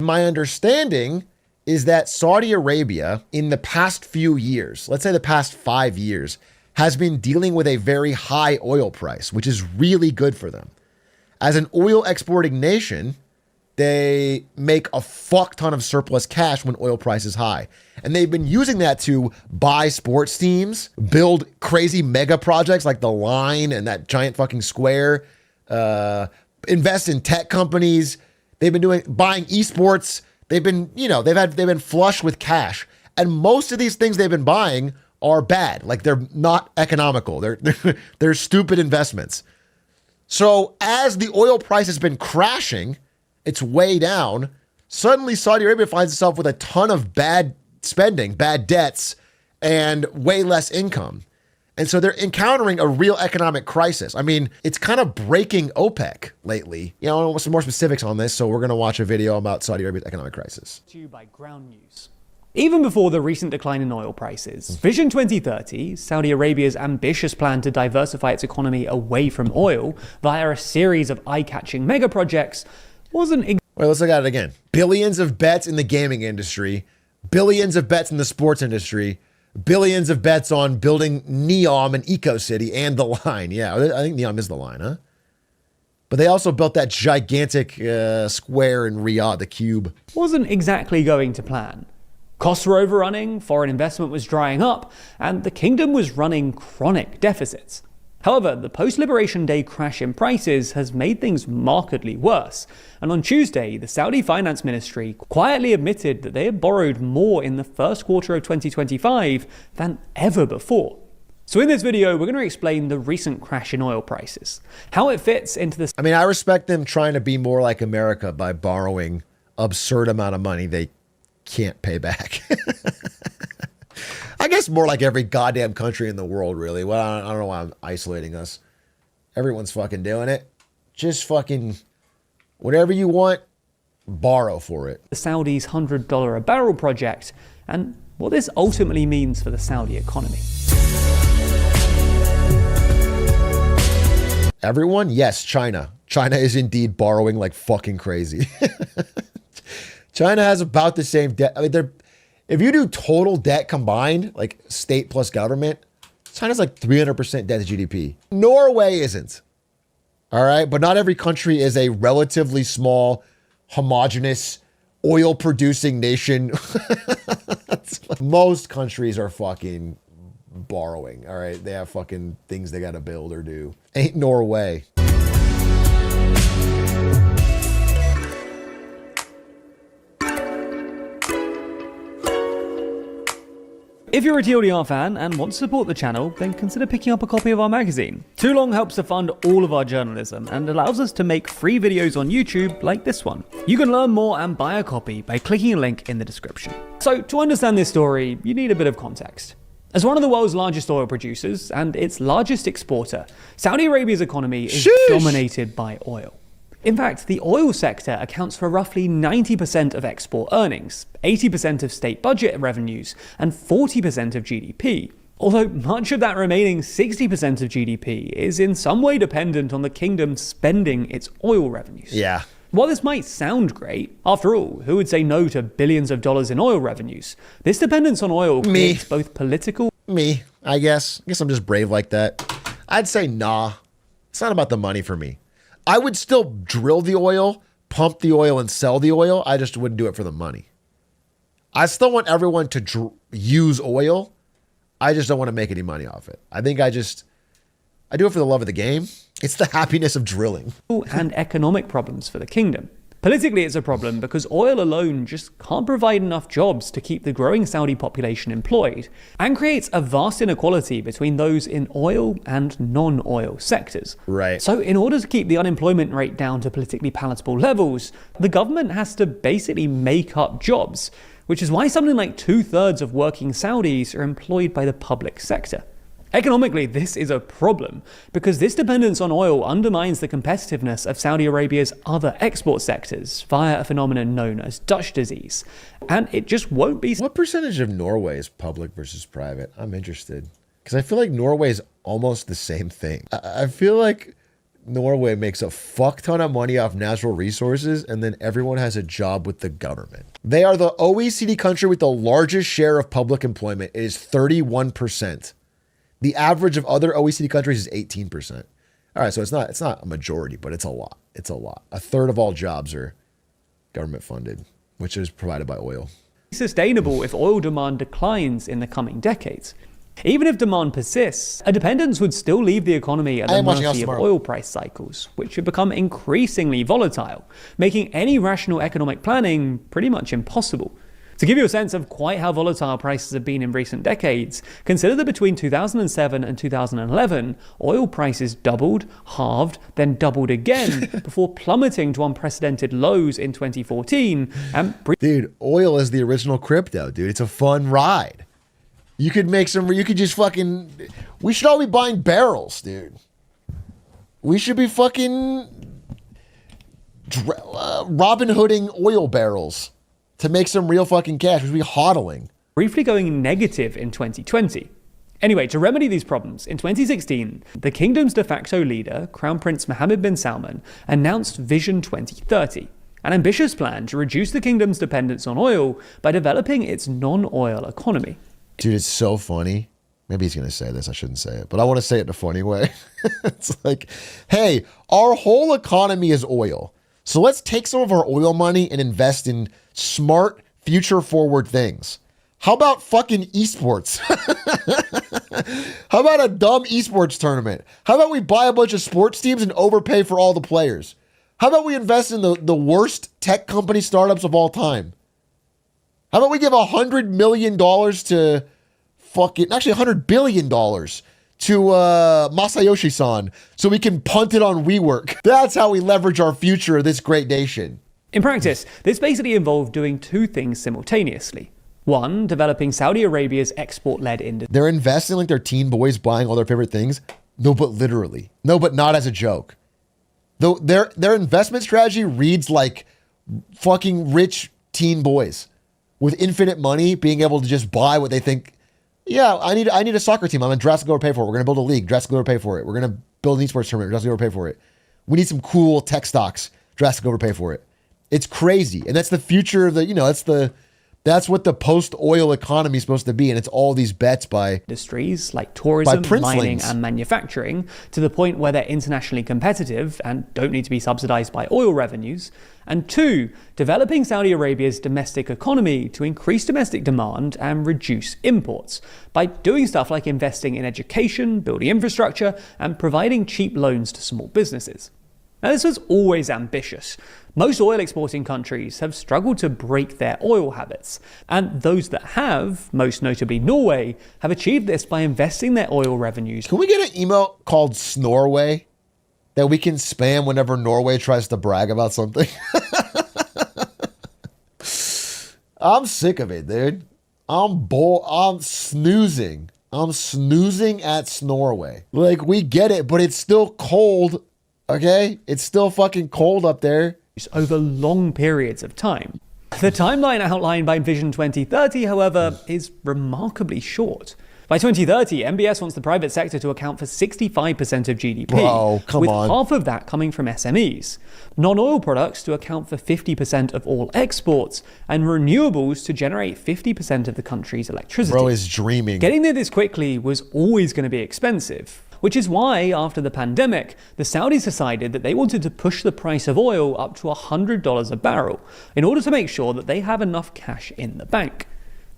my understanding is that Saudi Arabia in the past few years, let's say the past 5 years, has been dealing with a very high oil price, which is really good for them. As an oil exporting nation, they make a fuck ton of surplus cash when oil price is high. And they've been using that to buy sports teams, build crazy mega projects like the Line and that giant fucking square, invest in tech companies. They've been buying esports. They've been, they've been flush with cash. And most of these things they've been buying are bad. Like they're not economical. They're stupid investments. So as the oil price has been crashing, it's way down. Suddenly Saudi Arabia finds itself with a ton of bad spending, bad debts, and way less income. And so they're encountering a real economic crisis. I mean, it's kind of breaking OPEC lately. I want some more specifics on this, so we're going to watch a video about Saudi Arabia's economic crisis. To you by ground news. Even before the recent decline in oil prices, Vision 2030, Saudi Arabia's ambitious plan to diversify its economy away from oil via a series of eye-catching mega projects, wasn't... Wait, let's look at it again. Billions of bets in the gaming industry, billions of bets in the sports industry, billions of bets on building Neom and EcoCity and the Line. Yeah, I think Neom is the Line, huh? But they also built that gigantic square in Riyadh, the Cube. Wasn't exactly going to plan. Costs were overrunning, foreign investment was drying up, and the kingdom was running chronic deficits. However, the post-Liberation Day crash in prices has made things markedly worse. And on Tuesday, the Saudi Finance Ministry quietly admitted that they had borrowed more in the first quarter of 2025 than ever before. So in this video, we're going to explain the recent crash in oil prices, how it fits into the... I mean, I respect them trying to be more like America by borrowing absurd amount of money they can't pay back. I guess more like every goddamn country in the world, really. Well, I don't know why I'm isolating us. Everyone's fucking doing it. Just fucking whatever you want, borrow for it. The Saudis' $100 a barrel project and what this ultimately means for the Saudi economy. Everyone? Yes, China. China is indeed borrowing like fucking crazy. China has about the same debt. I mean, if you do total debt combined, like state plus government, China's like 300% debt to GDP. Norway isn't. All right. But not every country is a relatively small, homogenous, oil producing nation. Most countries are fucking borrowing. All right. They have fucking things they got to build or do. Ain't Norway. If you're a TLDR fan and want to support the channel, then consider picking up a copy of our magazine. Too Long helps to fund all of our journalism and allows us to make free videos on YouTube like this one. You can learn more and buy a copy by clicking a link in the description. So to understand this story, you need a bit of context. As one of the world's largest oil producers and its largest exporter, Saudi Arabia's economy is dominated by oil. In fact, the oil sector accounts for roughly 90% of export earnings, 80% of state budget revenues, and 40% of GDP. Although much of that remaining 60% of GDP is in some way dependent on the kingdom spending its oil revenues. Yeah. While this might sound great, after all, who would say no to billions of dollars in oil revenues? This dependence on oil creates both political... Me, I guess. I guess I'm just brave like that. I'd say nah. It's not about the money for me. I would still drill the oil, pump the oil, and sell the oil. I just wouldn't do it for the money. I still want everyone to use oil. I just don't want to make any money off it. I think I do it for the love of the game. It's the happiness of drilling. And economic problems for the kingdom. Politically, it's a problem because oil alone just can't provide enough jobs to keep the growing Saudi population employed, and creates a vast inequality between those in oil and non-oil sectors. Right. So in order to keep the unemployment rate down to politically palatable levels, the government has to basically make up jobs, which is why something like 2/3 of working Saudis are employed by the public sector. Economically, this is a problem because this dependence on oil undermines the competitiveness of Saudi Arabia's other export sectors via a phenomenon known as Dutch disease. And it just won't be... What percentage of Norway is public versus private? I'm interested. Because I feel like Norway is almost the same thing. I feel like Norway makes a fuck ton of money off natural resources, and then everyone has a job with the government. They are the OECD country with the largest share of public employment. It is 31%. The average of other OECD countries is 18%. All right, so it's not a majority, but it's a lot. It's a lot. A third of all jobs are government funded, which is provided by oil. Sustainable if oil demand declines in the coming decades. Even if demand persists, a dependence would still leave the economy at the mercy of oil price cycles, which have become increasingly volatile, making any rational economic planning pretty much impossible. To give you a sense of quite how volatile prices have been in recent decades, consider that between 2007 and 2011, oil prices doubled, halved, then doubled again before plummeting to unprecedented lows in 2014. Dude, oil is the original crypto, dude. It's a fun ride. You could make some, you could just fucking, we should all be buying barrels, dude. We should be fucking Robin Hooding oil barrels to make some real fucking cash. We should be hodling. Briefly going negative in 2020. Anyway, to remedy these problems, in 2016, the kingdom's de facto leader, Crown Prince Mohammed bin Salman, announced Vision 2030, an ambitious plan to reduce the kingdom's dependence on oil by developing its non-oil economy. Dude, it's so funny. Maybe he's going to say this. I shouldn't say it, but I want to say it in a funny way. It's like, hey, our whole economy is oil. So let's take some of our oil money and invest in smart, future-forward things. How about fucking esports? How about a dumb esports tournament? How about we buy a bunch of sports teams and overpay for all the players? How about we invest in the worst tech company startups of all time? How about we give $100 million to fucking, actually $100 billion to Masayoshi-san so we can punt it on WeWork. That's how we leverage our future of this great nation. In practice, this basically involved doing two things simultaneously. One, developing Saudi Arabia's export-led industry. They're investing like they're teen boys buying all their favorite things. No, but literally. No, but not as a joke. Though their investment strategy reads like fucking rich teen boys with infinite money being able to just buy what they think. Yeah, I need a soccer team. I'm in Jurassic World pay for it. We're going to build a league. Jurassic World pay for it. We're going to build an esports tournament. Jurassic World pay for it. We need some cool tech stocks. Jurassic World pay for it. It's crazy. And that's the future of that's what the post-oil economy is supposed to be. And it's all these bets by industries like tourism, mining, and manufacturing, to the point where they're internationally competitive and don't need to be subsidized by oil revenues. And two, developing Saudi Arabia's domestic economy to increase domestic demand and reduce imports by doing stuff like investing in education, building infrastructure, and providing cheap loans to small businesses. Now, this was always ambitious. Most oil exporting countries have struggled to break their oil habits, and those that have, most notably Norway, have achieved this by investing their oil revenues. Can we get an email called Snorway that we can spam whenever Norway tries to brag about something? I'm sick of it, dude. I'm snoozing. I'm snoozing at Snorway. Like, we get it, but it's still cold. Okay? It's still fucking cold up there. Over long periods of time. The timeline outlined by Vision 2030, however, is remarkably short. By 2030, MBS wants the private sector to account for 65% of GDP, Bro, come with on. half of that coming from SMEs, non-oil products to account for 50% of all exports, and renewables to generate 50% of the country's electricity. Bro is dreaming. Getting there this quickly was always going to be expensive. Which is why, after the pandemic, the Saudis decided that they wanted to push the price of oil up to $100 a barrel in order to make sure that they have enough cash in the bank.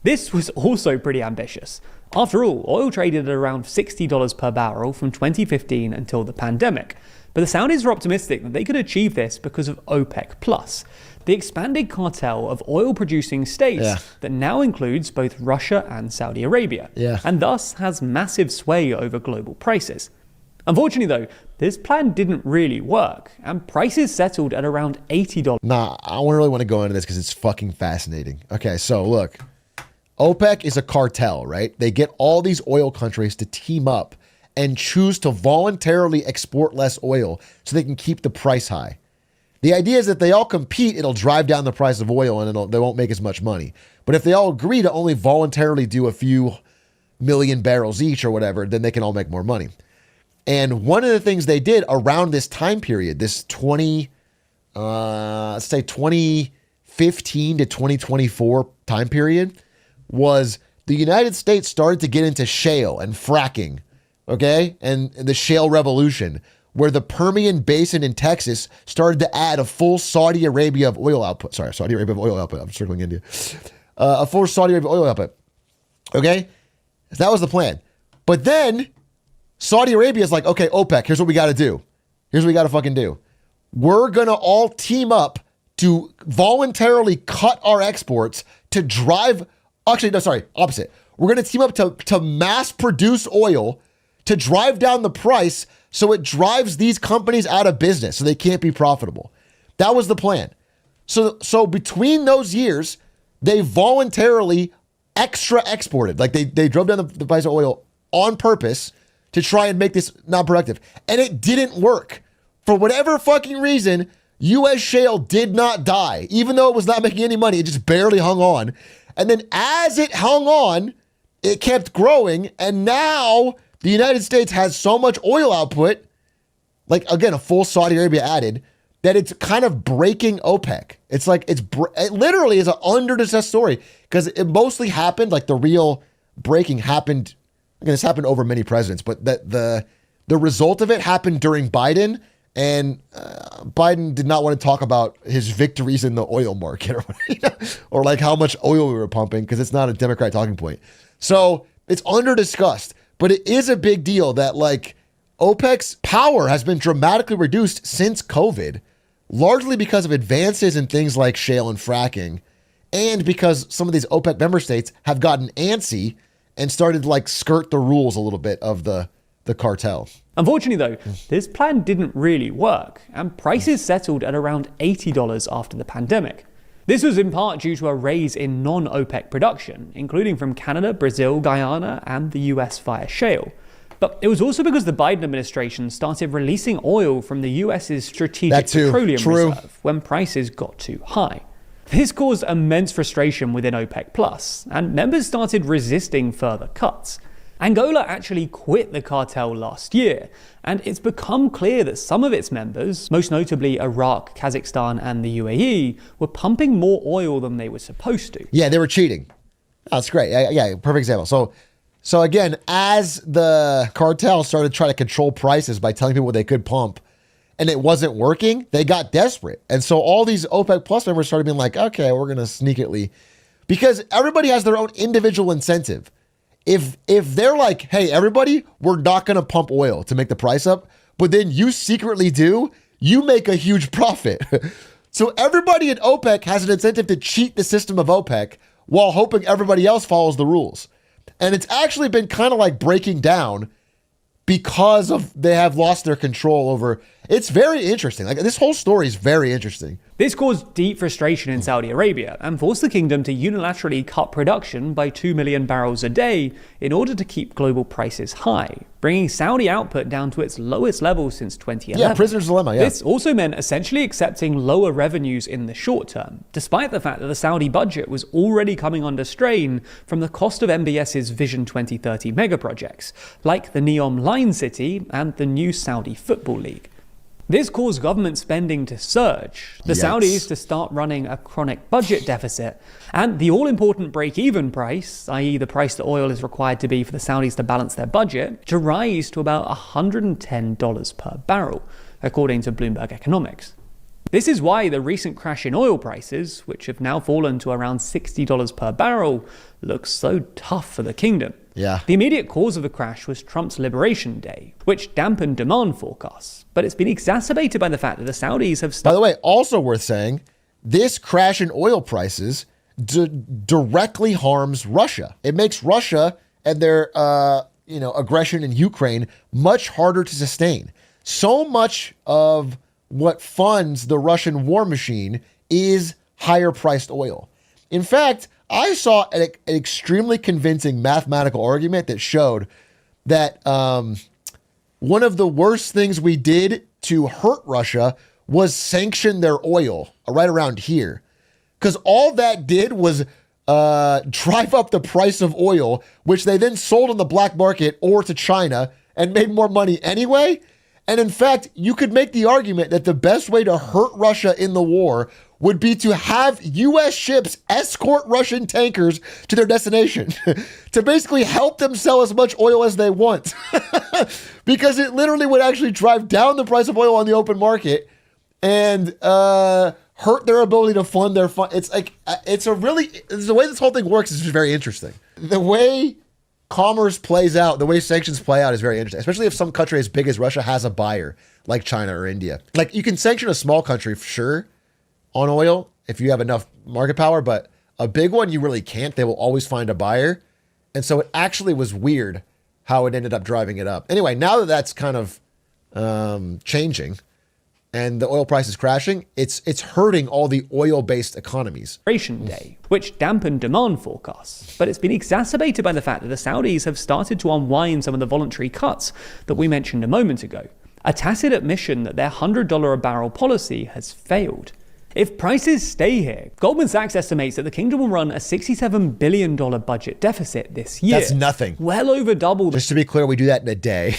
This was also pretty ambitious. After all, oil traded at around $60 per barrel from 2015 until the pandemic. But the Saudis were optimistic that they could achieve this because of OPEC+, the expanded cartel of oil-producing states that now includes both Russia and Saudi Arabia, and thus has massive sway over global prices. Unfortunately, though, this plan didn't really work, and prices settled at around $80. Nah, I don't really want to go into this because it's fucking fascinating. Okay, so look, OPEC is a cartel, right? They get all these oil countries to team up and choose to voluntarily export less oil so they can keep the price high. The idea is that they all compete, it'll drive down the price of oil and they won't make as much money. But if they all agree to only voluntarily do a few million barrels each or whatever, then they can all make more money. And one of the things they did around this time period, this let's say 2015 to 2024 time period, was the United States started to get into shale and fracking, okay? And the shale revolution, where the Permian Basin in Texas started to add a full Saudi Arabia of oil output. Sorry, Saudi Arabia of oil output. I'm circling India. A full Saudi Arabia oil output. Okay? That was the plan. But then Saudi Arabia is like, okay, OPEC, here's what we got to do. Here's what we got to fucking do. We're going to all team up to voluntarily cut our exports to drive, actually, no, sorry, opposite. We're going to team up to mass produce oil to drive down the price so it drives these companies out of business so they can't be profitable. That was the plan. So between those years, they voluntarily extra exported. Like they drove down the price of oil on purpose to try and make this non-productive. And it didn't work. For whatever fucking reason, U.S. shale did not die. Even though it was not making any money, it just barely hung on. And then as it hung on, it kept growing. And now the United States has so much oil output, like, again, a full Saudi Arabia added, that it's kind of breaking OPEC. It's like, it literally is an under-discussed story because it mostly happened, like the real breaking happened, again, this happened over many presidents, but the result of it happened during Biden, and Biden did not want to talk about his victories in the oil market or like how much oil we were pumping because it's not a Democrat talking point. So it's under-discussed, but it is a big deal that like OPEC's power has been dramatically reduced since COVID, largely because of advances in things like shale and fracking, and because some of these OPEC member states have gotten antsy and started to like skirt the rules a little bit of the cartel. Unfortunately though, this plan didn't really work, and prices settled at around $80 after the pandemic. This was in part due to a raise in non-OPEC production, including from Canada, Brazil, Guyana, and the US via shale. But it was also because the Biden administration started releasing oil from the US's strategic petroleum reserve when prices got too high. This caused immense frustration within OPEC+, and members started resisting further cuts. Angola actually quit the cartel last year, and it's become clear that some of its members, most notably Iraq, Kazakhstan, and the UAE, were pumping more oil than they were supposed to. Yeah, they were cheating. That's great. Yeah, perfect example. So again, as the cartel started trying to control prices by telling people what they could pump, and it wasn't working, they got desperate. And so all these OPEC Plus members started being like, okay, we're going to sneakily, because everybody has their own individual incentive. If they're like, hey, everybody, we're not going to pump oil to make the price up, but then you secretly do, you make a huge profit. So everybody at OPEC has an incentive to cheat the system of OPEC while hoping everybody else follows the rules. And it's actually been kind of like breaking down because of they have lost their control over. It's very interesting. Like this whole story is very interesting. This caused deep frustration in Saudi Arabia and forced the kingdom to unilaterally cut production by 2 million barrels a day in order to keep global prices high, bringing Saudi output down to its lowest level since 2011. Yeah, prisoner's dilemma, yeah. This also meant essentially accepting lower revenues in the short term, despite the fact that the Saudi budget was already coming under strain from the cost of MBS's Vision 2030 mega projects, like the Neom Line City and the new Saudi Football League. This caused government spending to surge, the Saudis to start running a chronic budget deficit, and the all-important break-even price, i.e. the price that oil is required to be for the Saudis to balance their budget, to rise to about $110 per barrel, according to Bloomberg Economics. This is why the recent crash in oil prices, which have now fallen to around $60 per barrel, looks so tough for the kingdom. Yeah. The immediate cause of the crash was Trump's Liberation Day, which dampened demand forecasts. But it's been exacerbated by the fact that the Saudis have... By the way, also worth saying, this crash in oil prices directly harms Russia. It makes Russia and their aggression in Ukraine much harder to sustain. So much of what funds the Russian war machine is higher priced oil. In fact, I saw an extremely convincing mathematical argument that showed that one of the worst things we did to hurt Russia was sanction their oil right around here. Because all that did was drive up the price of oil, which they then sold on the black market or to China and made more money anyway. And in fact, you could make the argument that the best way to hurt Russia in the war would be to have U.S. ships escort Russian tankers to their destination to basically help them sell as much oil as they want. Because it literally would actually drive down the price of oil on the open market and hurt their ability to fund their fund. It's like, the way this whole thing works is just very interesting. The way commerce plays out, the way sanctions play out is very interesting, especially if some country as big as Russia has a buyer like China or India. Like, you can sanction a small country for sure on oil if you have enough market power, but a big one, you really can't. They will always find a buyer. And so it actually was weird how it ended up driving it up. Anyway, now that that's kind of changing and the oil price is crashing, it's hurting all the oil-based economies. Day, which dampened demand forecasts. But it's been exacerbated by the fact that the Saudis have started to unwind some of the voluntary cuts that we mentioned a moment ago. A tacit admission that their $100 a barrel policy has failed. If prices stay here, Goldman Sachs estimates that the kingdom will run a $67 billion budget deficit this year. That's nothing. Well over double. Just to be clear, we do that in a day.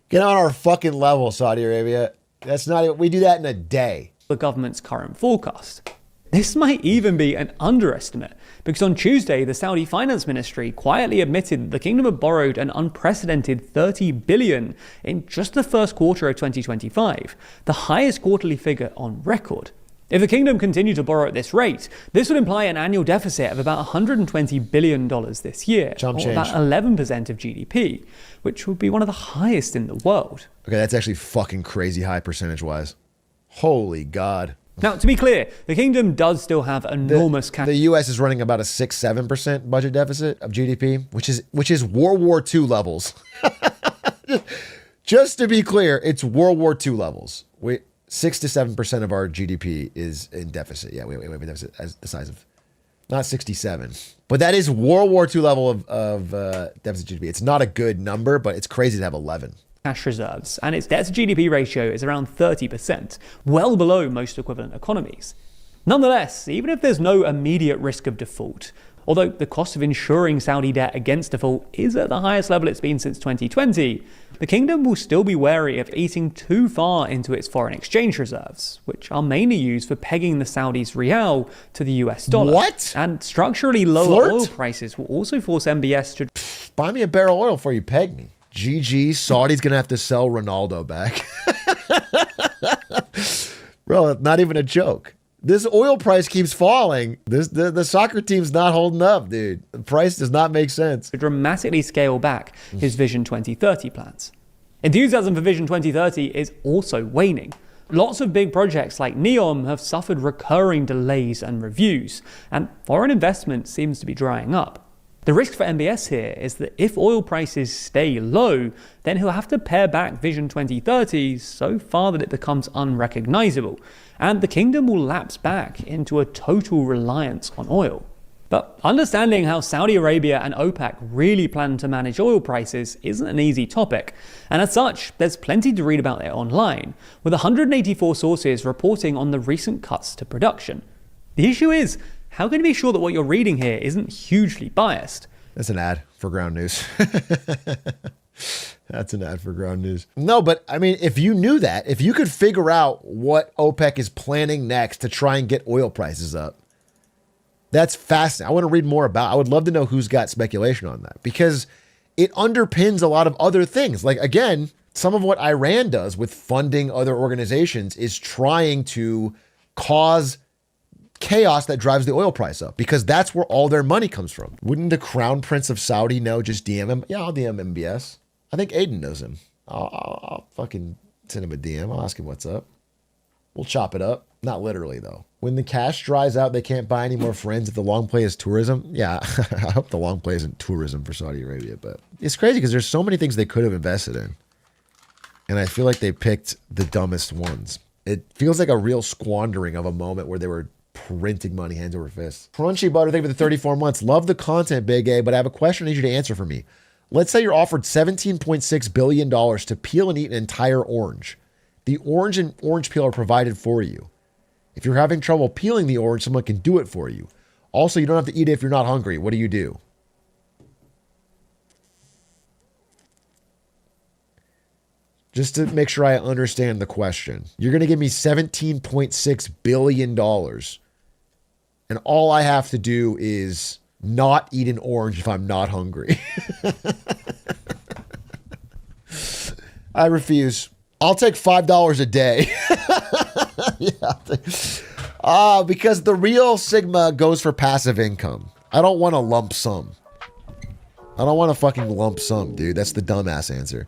Get on our fucking level, Saudi Arabia. We do that in a day. The government's current forecast. This might even be an underestimate, because on Tuesday, the Saudi Finance Ministry quietly admitted that the kingdom had borrowed an unprecedented $30 billion in just the first quarter of 2025, the highest quarterly figure on record. If the kingdom continued to borrow at this rate, this would imply an annual deficit of about $120 billion this year, or about 11% of GDP, which would be one of the highest in the world. Okay, that's actually fucking crazy high percentage-wise. Holy God. Now, to be clear, the kingdom does still have enormous cash. The U.S. is running about a 6-7% budget deficit of GDP, which is World War II levels. Just to be clear, it's World War II levels. 6 to 7% of our GDP is in deficit. Yeah, we have a deficit as the size of, not 67, but that is World War II level of deficit GDP. It's not a good number, but it's crazy to have 11. Cash reserves, and its debt to GDP ratio is around 30%, well below most equivalent economies. Nonetheless, even if there's no immediate risk of default, although the cost of insuring Saudi debt against default is at the highest level it's been since 2020, the kingdom will still be wary of eating too far into its foreign exchange reserves, which are mainly used for pegging the Saudis' rial to the US dollar. What? And structurally lower oil prices will also force MBS to buy me a barrel of oil before you peg me. GG, Saudi's gonna have to sell Ronaldo back. Bro, not even a joke. This oil price keeps falling. The soccer team's not holding up, dude. The price does not make sense. To dramatically scale back his Vision 2030 plans. Enthusiasm for Vision 2030 is also waning. Lots of big projects like NEOM have suffered recurring delays and reviews, and foreign investment seems to be drying up. The risk for MBS here is that if oil prices stay low, then he'll have to pare back Vision 2030 so far that it becomes unrecognizable, and the kingdom will lapse back into a total reliance on oil. But understanding how Saudi Arabia and OPEC really plan to manage oil prices isn't an easy topic, and as such, there's plenty to read about it online, with 184 sources reporting on the recent cuts to production. The issue is, how can you be sure that what you're reading here isn't hugely biased? That's an ad for Ground News. That's an ad for Ground News. No, but I mean, if you knew that, if you could figure out what OPEC is planning next to try and get oil prices up, that's fascinating. I want to read more about it. I would love to know who's got speculation on that, because it underpins a lot of other things. Like, again, some of what Iran does with funding other organizations is trying to cause chaos that drives the oil price up, because that's where all their money comes from. Wouldn't the Crown Prince of Saudi know? Just DM him. Yeah, I'll DM MBS. I think Aiden knows him. I'll fucking send him a DM. I'll ask him what's up. We'll chop it up. Not literally, though. When the cash dries out, they can't buy any more friends if the long play is tourism. Yeah, I hope the long play isn't tourism for Saudi Arabia, but it's crazy because there's so many things they could have invested in. And I feel like they picked the dumbest ones. It feels like a real squandering of a moment where they were printing money hands over fists. Crunchy Butter, thank you for the 34 months. Love the content, Big A, but I have a question I need you to answer for me. Let's say you're offered $17.6 billion to peel and eat an entire orange. The orange and orange peel are provided for you. If you're having trouble peeling the orange, someone can do it for you. Also, you don't have to eat it if you're not hungry. What do you do? Just to make sure I understand the question. You're going to give me $17.6 billion. And all I have to do is not eat an orange if I'm not hungry. I refuse. I'll take $5 a day. Yeah. Because the real Sigma goes for passive income. I don't want a lump sum. I don't want a fucking lump sum, dude. That's the dumbass answer.